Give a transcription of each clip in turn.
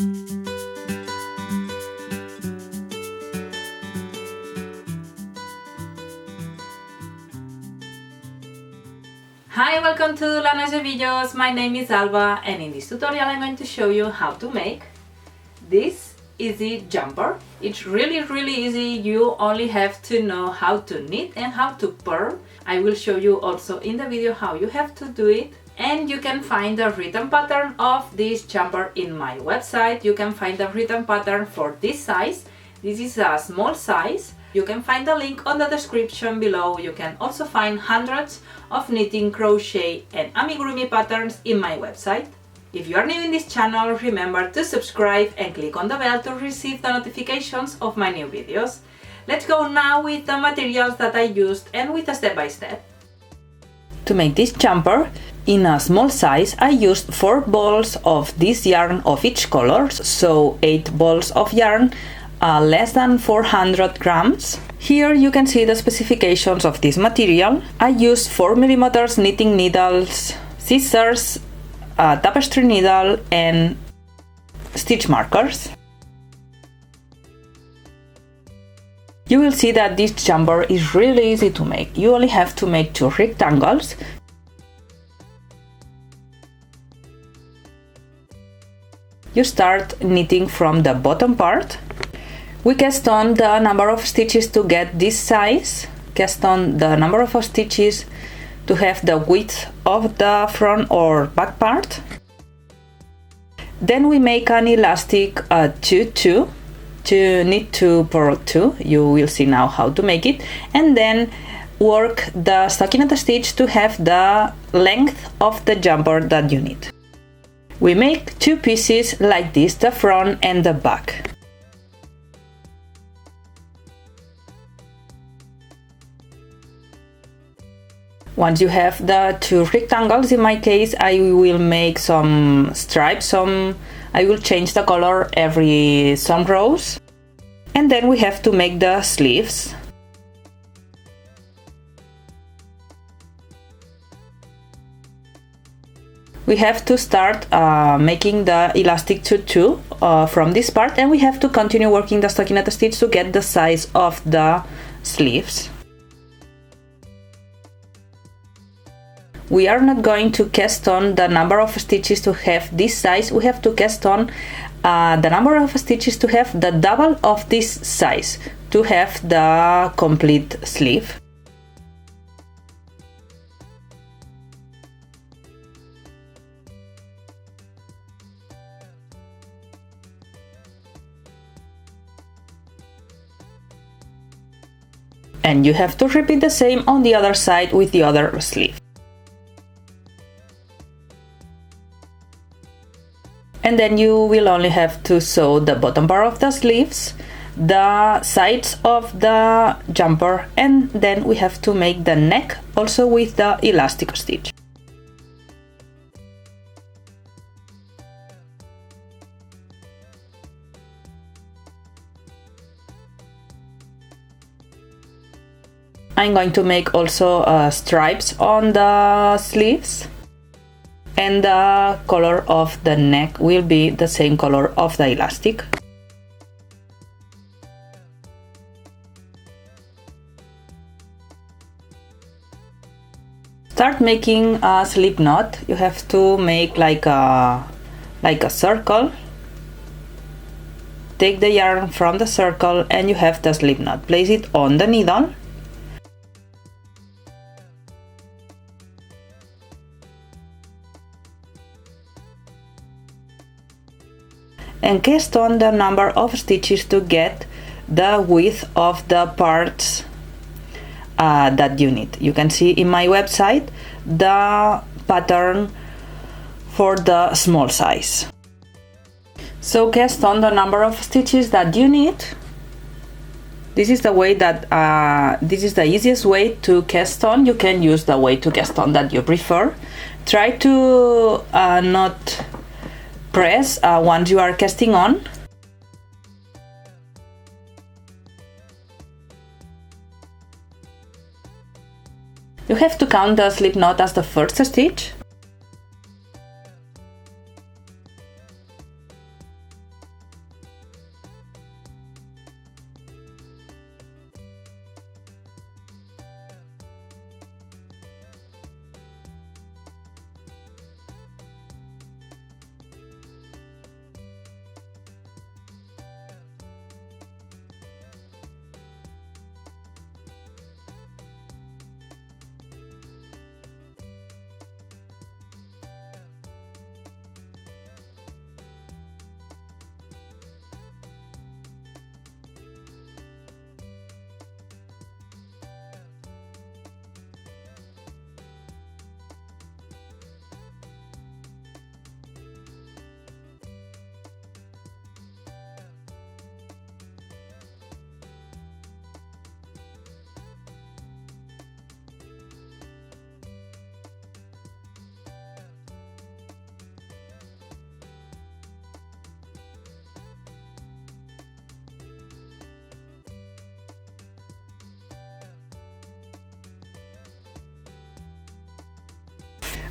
Hi, welcome to Lanas y Ovillos. My name is Alba, and in this tutorial I'm going to show you how to make this easy jumper. It's really easy. You only have to know how to knit and how to purl. I will show you also in the video how you have to do it. And you can find the written pattern of this jumper in my website. You can find the written pattern for this size. This is a small size. You can find the link on the description below. You can also find hundreds of knitting, crochet and amigurumi patterns in my website. If you are new in this channel, remember to subscribe and click on the bell to receive the notifications of my new videos. Let's go now with the materials that I used and with a step-by-step. To make this jumper in a small size, I used 4 balls of this yarn of each color, so 8 balls of yarn, less than 400 grams. Here you can see the specifications of this material. I used 4mm knitting needles, scissors, a tapestry needle and stitch markers. You will see that this jumper is really easy to make. You only have to make 2 rectangles. You start knitting from the bottom part. We cast on the number of stitches to get this size, cast on the number of stitches to have the width of the front or back part. Then we make an elastic 2-2 to knit 2 purl 2. You will see now how to make it, and then work the stockinette stitch to have the length of the jumper that you need. We make 2 pieces like this, the front and the back. Once you have the 2 rectangles, in my case I will make some stripes, I will change the color every some rows, and then we have to make the sleeves. We have to start making the elastic 2-2 from this part, and we have to continue working the stockinette stitch to get the size of the sleeves. We are not going to cast on the number of stitches to have this size. We have to cast on the number of stitches to have the double of this size to have the complete sleeve. And you have to repeat the same on the other side with the other sleeve. And then you will only have to sew the bottom part of the sleeves, the sides of the jumper, and then we have to make the neck also with the elastic stitch. I'm going to make also stripes on the sleeves. And the color of the neck will be the same color of the elastic. Start making a slip knot. You have to make like a circle. Take the yarn from the circle and you have the slip knot. Place it on the needle. And cast on the number of stitches to get the width of the parts that you need. You can see in my website the pattern for the small size. So cast on the number of stitches that you need. This is the way that this is the easiest way to cast on. You can use the way to cast on that you prefer. Try to not press once you are casting on. You have to count the slip knot as the first stitch.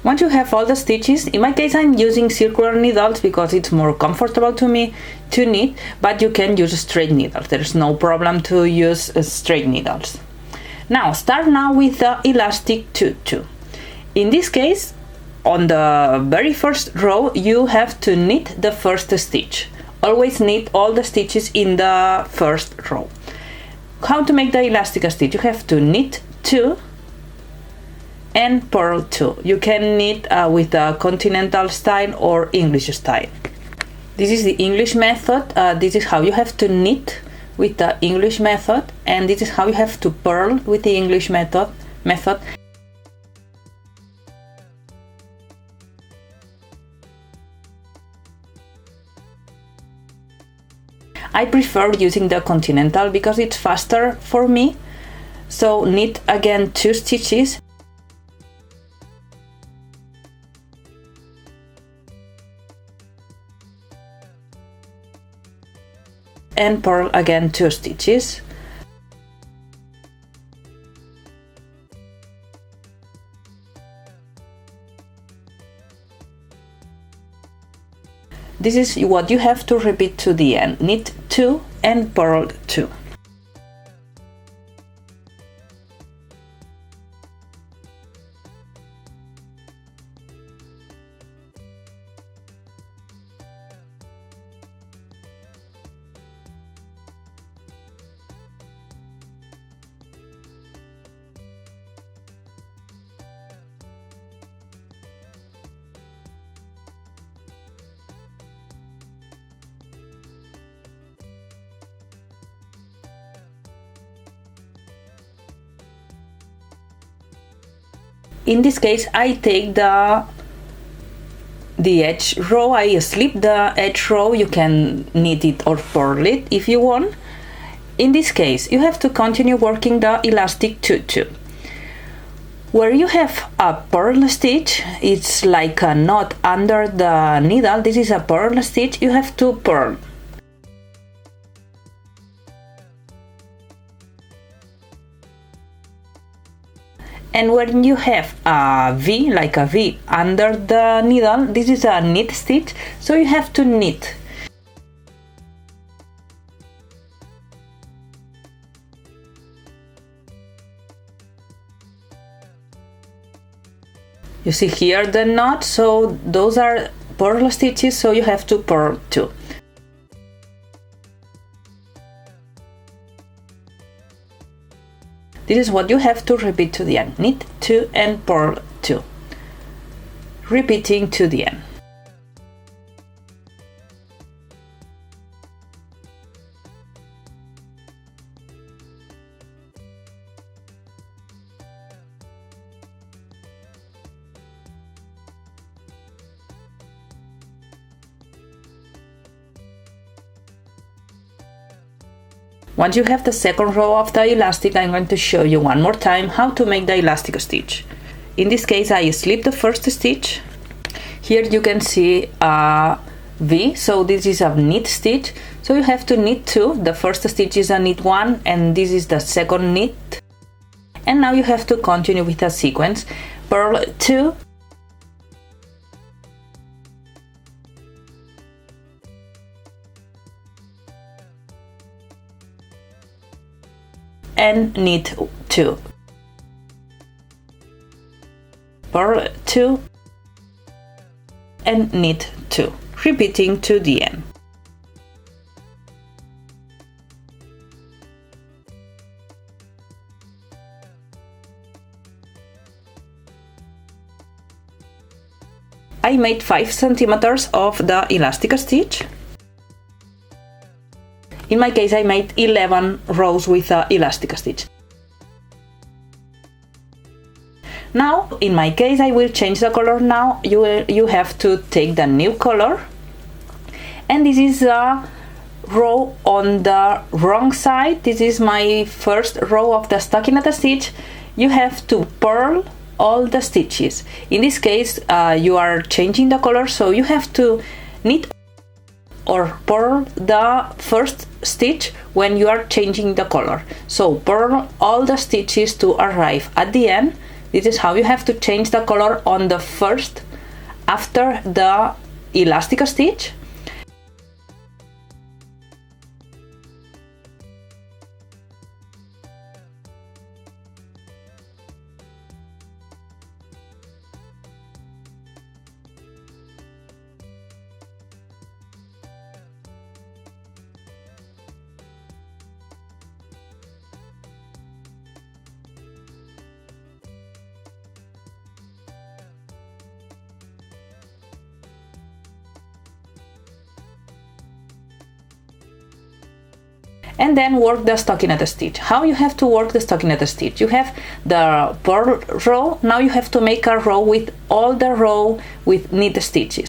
Once you have all the stitches, in my case I'm using circular needles because it's more comfortable to me to knit, but you can use straight needles. There's no problem to use straight needles. Now start now with the elastic tutu. In this case, on the very first row you have to knit the first stitch. Always knit all the stitches in the first row. How to make the elastic stitch? You have to knit 2 and purl 2. You can knit with the continental style or English style. This is the English method. This is how you have to knit with the English method, and this is how you have to purl with the English method. I prefer using the continental because it's faster for me. So knit again 2 stitches and purl again 2 stitches. This is what you have to repeat to the end. Knit 2 and purl 2. In this case, I take the edge row, I slip the edge row. You can knit it or purl it if you want. In this case, you have to continue working the elastic tutu. Where you have a purl stitch, it's like a knot under the needle. This is a purl stitch, you have to purl. And when you have a V, like a V under the needle, this is a knit stitch, so you have to knit. You see here the knot, so those are purl stitches, so you have to purl 2. This is what you have to repeat to the end. Knit 2 and purl 2. Repeating to the end. Once you have the second row of the elastic, I'm going to show you one more time how to make the elastic stitch. In this case, I slip the first stitch. Here you can see a V, so this is a knit stitch. So you have to knit 2. The first stitch is a knit 1 and this is the second knit. And now you have to continue with the sequence. Purl 2. And knit 2. Purl 2 and knit 2, repeating to the end. I made 5 centimeters of the elastic stitch. In my case, I made 11 rows with the elastic stitch. Now, in my case, I will change the color now. You have to take the new color. And this is a row on the wrong side. This is my first row of the stockinette stitch. You have to purl all the stitches. In this case, you are changing the color, so you have to knit or purl the first stitch when you are changing the color. So purl all the stitches to arrive at the end This is how you have to change the color on the first after the elastic stitch. And then work the stockinette stitch. How you have to work the stockinette stitch? You have the purl row. Now you have to make a row with all the row with knit stitches.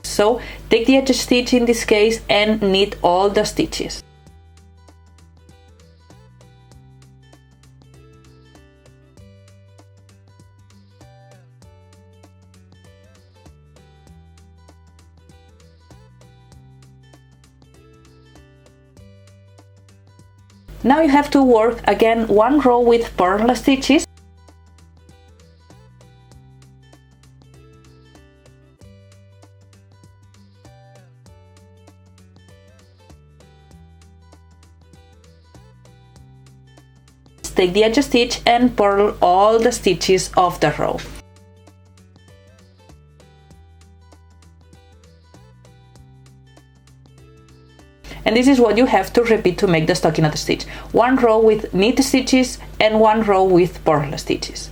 So take the edge stitch in this case and knit all the stitches. Now you have to work again one row with purl stitches. Take the edge stitch and purl all the stitches of the row. And this is what you have to repeat to make the stockinette stitch. One row with knit stitches and one row with purl stitches.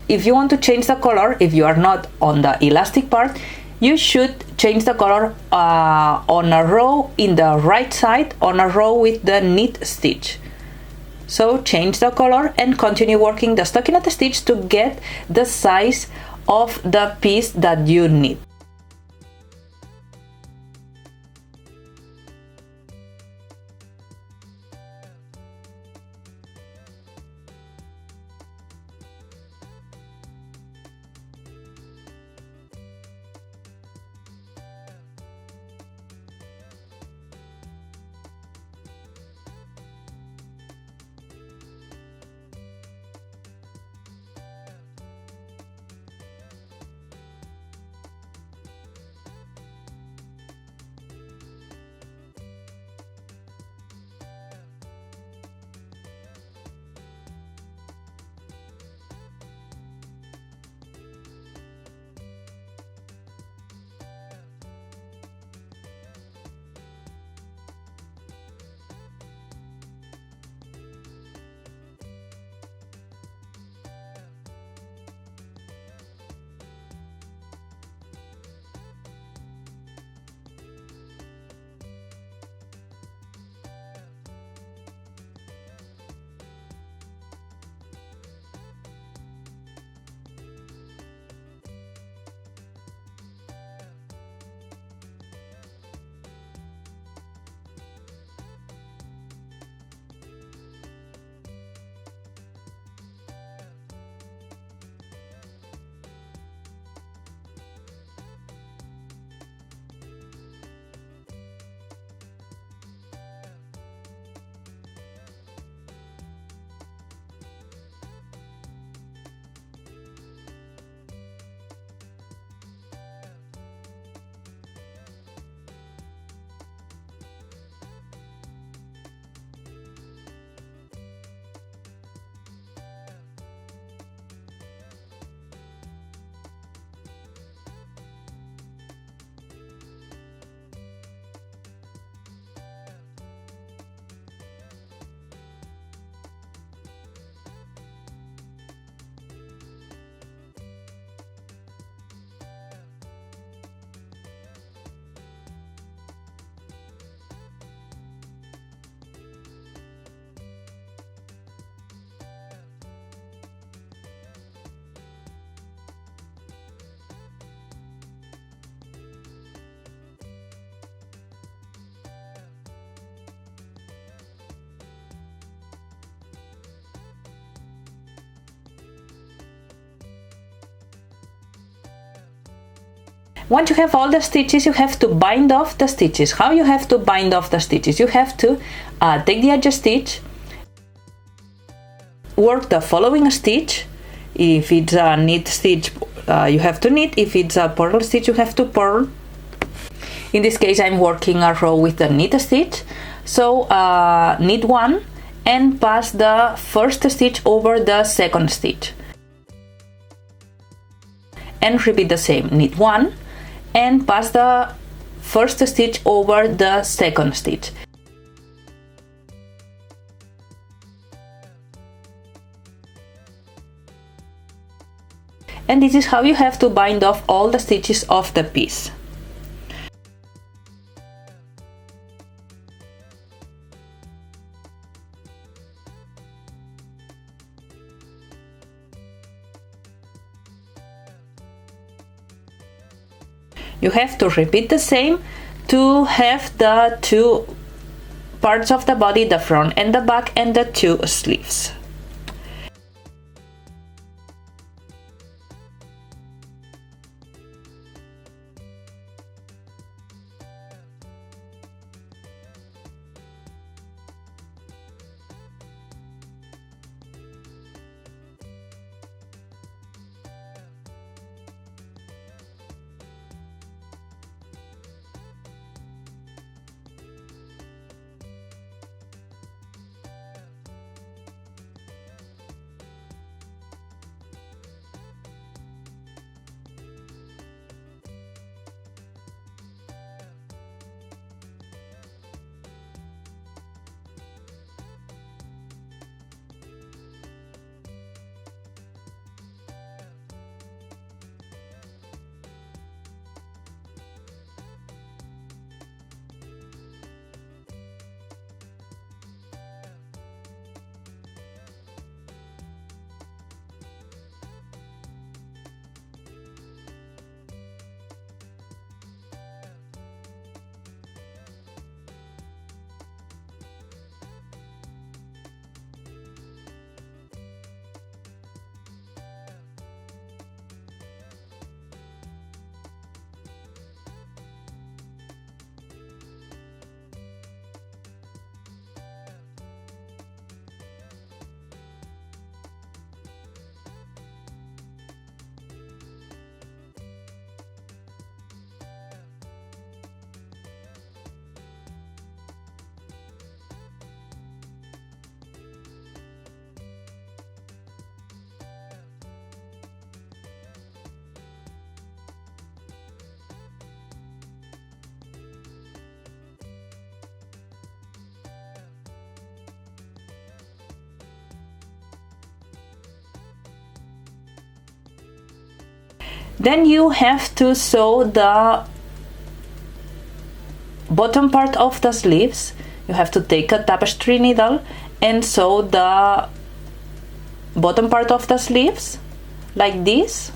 If you want to change the color, if you are not on the elastic part, you should change the color on a row in the right side, on a row with the knit stitch. So change the color and continue working the stockinette stitch to get the size of the piece that you need. Once you have all the stitches, you have to bind off the stitches. How you have to bind off the stitches? You have to take the edge stitch, work the following stitch. If it's a knit stitch, you have to knit. If it's a purl stitch, you have to purl. In this case, I'm working a row with the knit stitch. So knit one and pass the first stitch over the second stitch. And repeat the same. Knit one and pass the first stitch over the second stitch. And this is how you have to bind off all the stitches of the piece. You have to repeat the same to have the two parts of the body, the front and the back, and the two sleeves. Then you have to sew the bottom part of the sleeves. You have to take a tapestry needle and sew the bottom part of the sleeves like this.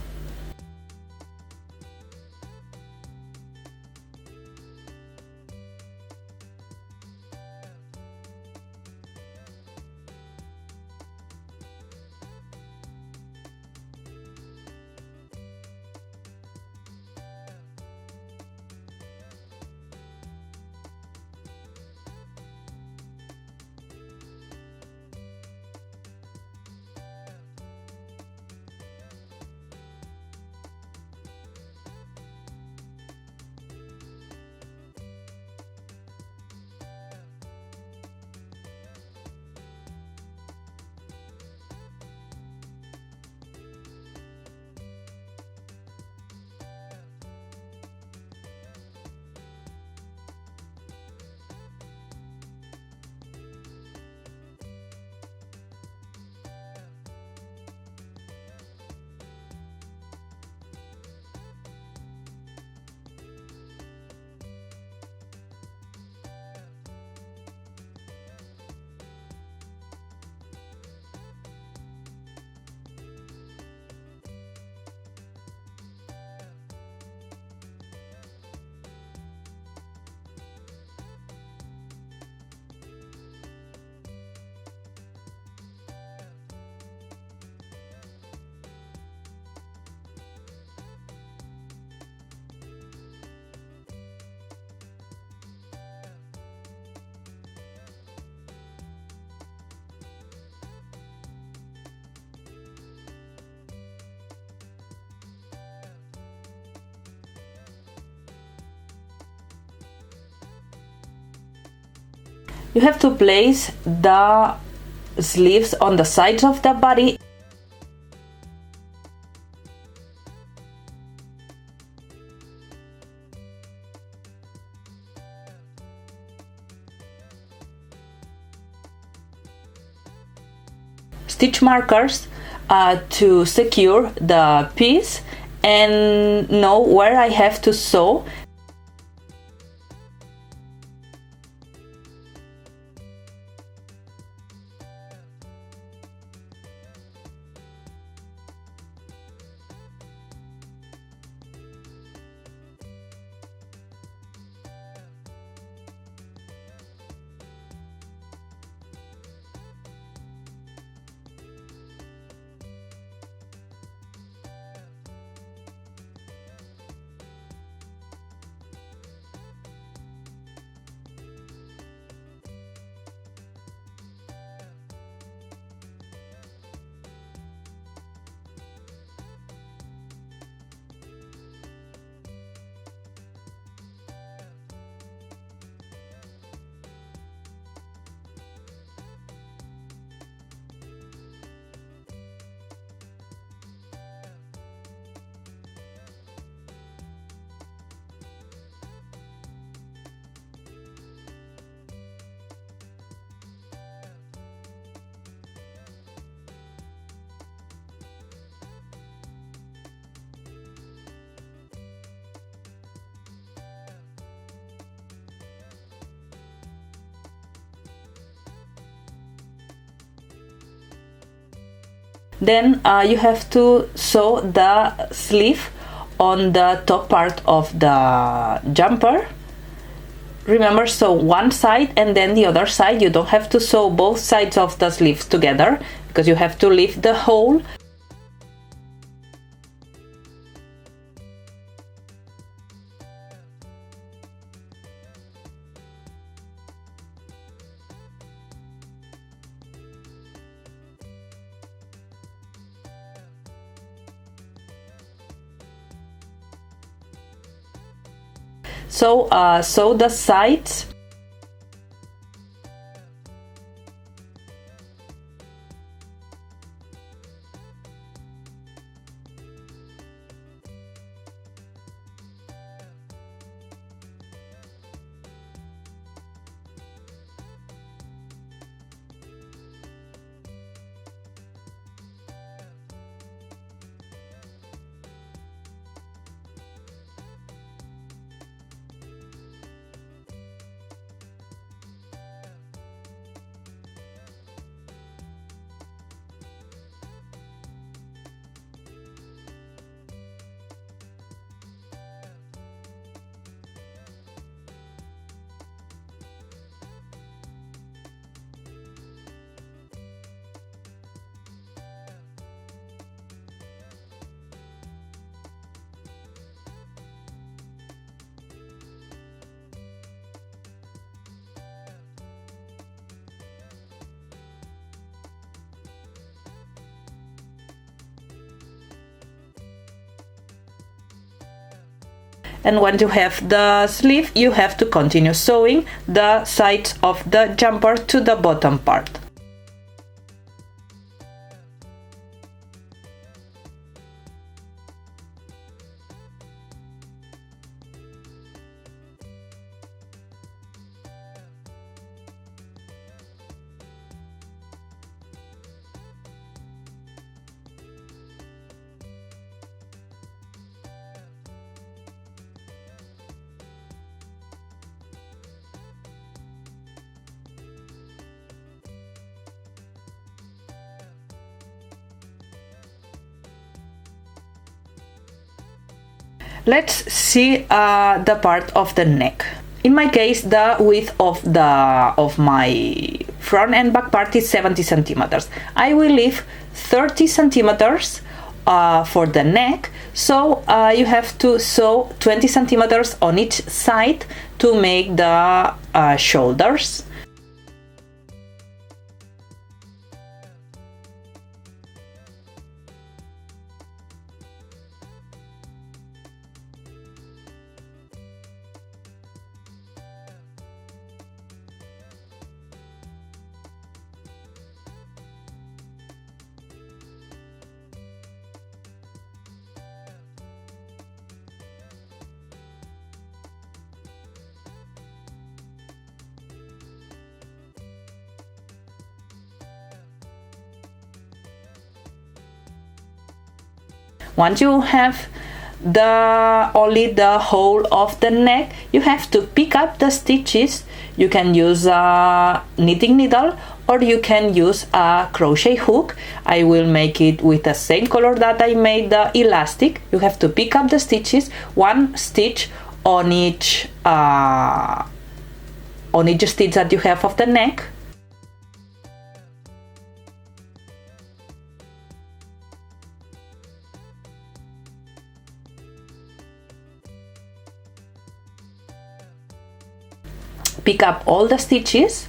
You have to place the sleeves on the sides of the body. Stitch markers to secure the piece and know where I have to sew. Then you have to sew the sleeve on the top part of the jumper. Remember, sew one side and then the other side. You don't have to sew both sides of the sleeves together because you have to leave the hole. So sew the sides. And when you have the sleeve, you have to continue sewing the sides of the jumper to the bottom part. Let's see the part of the neck. In my case, the width of my front and back part is 70 centimeters. I will leave 30 centimeters for the neck, so you have to sew 20 centimeters on each side to make the shoulders. Once you have only the whole of the neck, you have to pick up the stitches. You can use a knitting needle or you can use a crochet hook. I will make it with the same color that I made the elastic. You have to pick up the stitches, one stitch on each stitch that you have of the neck. Pick up all the stitches.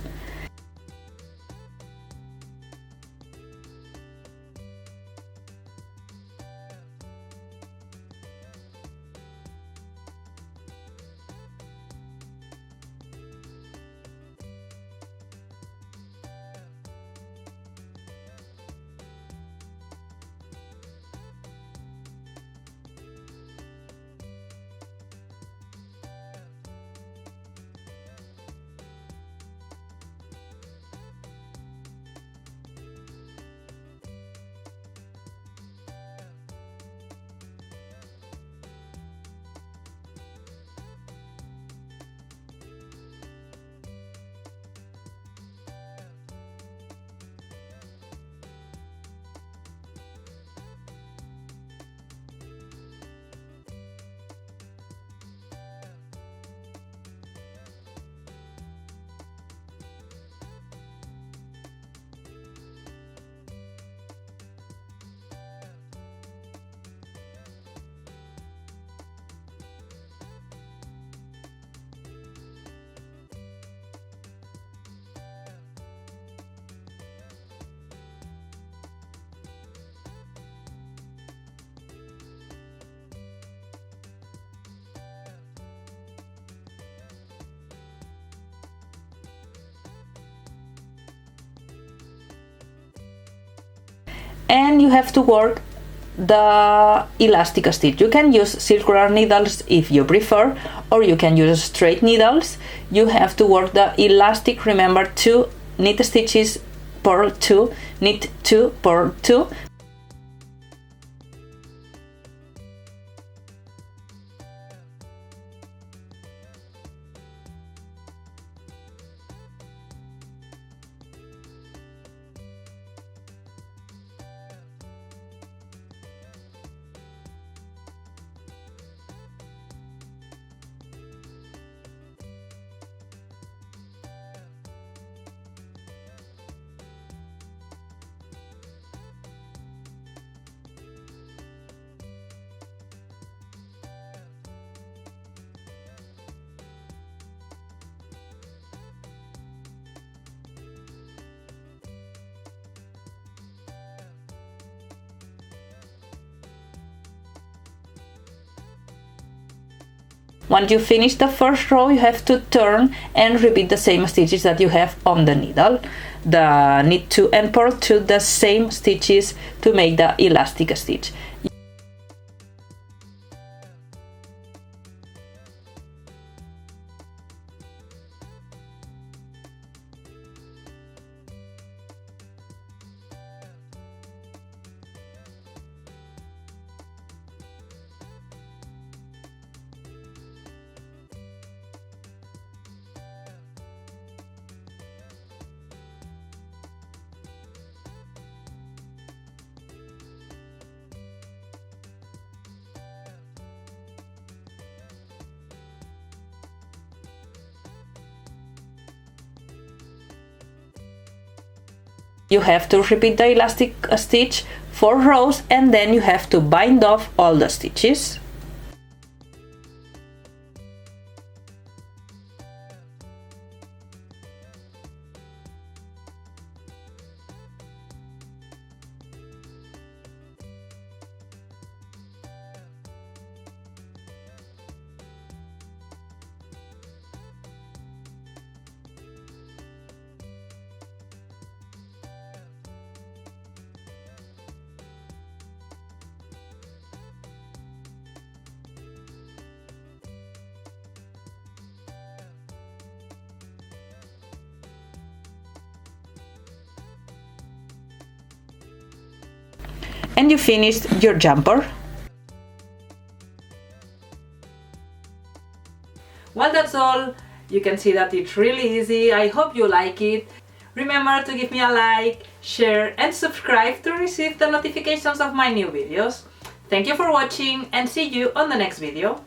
And you have to work the elastic stitch. You can use circular needles if you prefer, or you can use straight needles. You have to work the elastic. Remember, 2 knit stitches, purl 2, knit 2, purl 2. Once you finish the first row, you have to turn and repeat the same stitches that you have on the needle. The knit 2 and purl 2, the same stitches to make the elastic stitch. You have to repeat the elastic stitch 4 rows and then you have to bind off all the stitches. And you finished your jumper. Well, that's all. You can see that it's really easy. I hope you like it. Remember to give me a like, share and subscribe to receive the notifications of my new videos. Thank you for watching and see you on the next video.